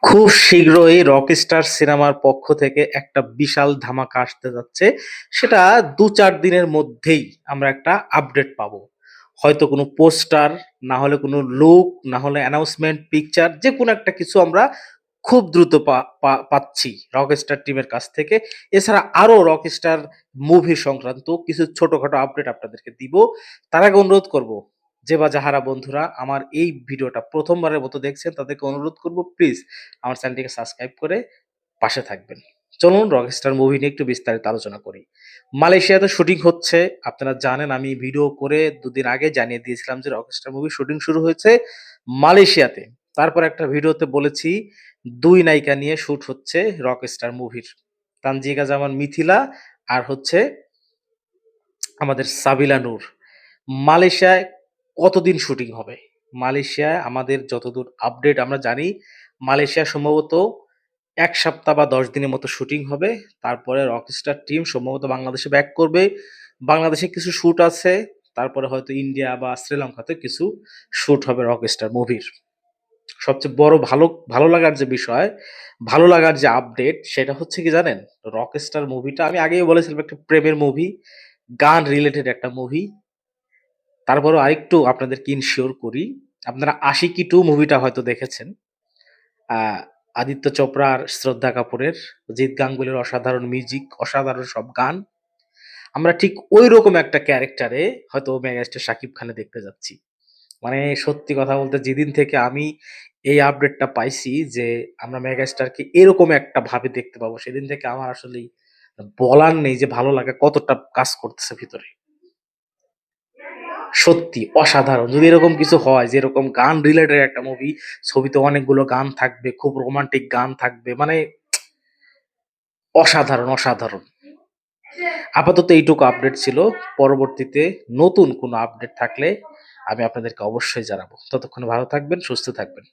খুব শীঘ্রই রকস্টার সিনেমার পক্ষ থেকে একটা বিশাল ধামাকা আসতে যাচ্ছে। সেটা ২-৪ দিনের মধ্যেই আমরা একটা আপডেট পাবো। হয়তো কোনো পোস্টার, না হলে কোনো লুক, না হলে অ্যানাউন্সমেন্ট পিকচার যেকোনো একটা কিছু আমরা খুব দ্রুত পাচ্ছি রকস্টার টিমের কাছ থেকে। এছাড়া আরো রকস্টার মুভি সংক্রান্ত কিছু ছোটখাটো আপডেট আপনাদেরকে দিব। তার আগে অনুরোধ করব, যে বা যাহারা বন্ধুরা আমার এই ভিডিওটা ১ম বারের মতো দেখছেন তাদেরকে অনুরোধ করব, প্লিজ আমার চ্যানেলটিকে সাবস্ক্রাইব করে পাশে থাকবেন। চলুন রকস্টার মুভি নিয়ে একটু বিস্তারিত আলোচনা করি। মালয়েশিয়াতে শুটিং হচ্ছে। আপনারা জানেন, আমি ভিডিও করে ২ দিন আগে জানিয়ে দিয়েছিলাম যে রকস্টার মুভি শুটিং শুরু হয়েছে মালয়েশিয়াতে। তারপর একটা ভিডিওতে বলেছি ২ নায়িকা নিয়ে শুট হচ্ছে রকস্টার মুভির। তানজিকা জামান মিথিলা আর হচ্ছে আমাদের সাবিলা নূর। মালয়েশিয়ায় কতদিন শুটিং হবে? মালয়েশিয়ায় আমাদের যতদূর আপডেট আমরা জানি, মালয়েশিয়ায় সম্ভবত ১ সপ্তাহ বা ১০ দিনের মতো শুটিং হবে। তারপরে রকস্টার টিম সম্ভবত বাংলাদেশে ব্যাক করবে। বাংলাদেশে কিছু শুট আছে। তারপরে হয়তো ইন্ডিয়া বা শ্রীলঙ্কাতে কিছু শুট হবে রকস্টার মুভির। সবচেয়ে বড় ভালো লাগার যে বিষয়, ভালো লাগার যে আপডেট সেটা হচ্ছে কি জানেন? রকস্টার মুভিটা আমি আগেই বলেছিলাম একটা প্রেমের মুভি, গান রিলেটেড একটা মুভি। তারপরেও আরেকটু আপনাদেরকে ইনশিওর করি। আপনারা 'আশিকি 2' মুভিটা হয়তো দেখেছেন। আ আদিত্য চোপড়া আর শ্রদ্ধা কাপুরের, জিৎ গাঙ্গুলির অসাধারণ মিউজিক, অসাধারণ সব গান। আমরা ঠিক ঐরকম একটা ক্যারেক্টারে হয়তো মেগাস্টার শাকিব খানে দেখতে যাচ্ছি। মানে সত্যি কথা বলতে যেদিন থেকে আমি এই আপডেটটা পাইছি যে আমরা মেগাস্টারকে এরকম একটা ভাবে দেখতে পাবো, সেদিন থেকে আমার আসলেই বলার নেই যে ভালো লাগা কতটা কাজ করতেছে ভিতরে। সত্যি অসাধারণ। যদি এরকম কিছু হয় যে এরকম গান রিলেটেড একটা মুভি, ছবিতে অনেকগুলো গান থাকবে, খুব রোমান্টিক গান থাকবে। মানে অসাধারণ, অসাধারণ। আপাতত এইটুকু আপডেট ছিল। পরবর্তীতে নতুন কোনো আপডেট থাকলে আমি আপনাদেরকে অবশ্যই জানাবো। ততক্ষণে ভালো থাকবেন, সুস্থ থাকবেন।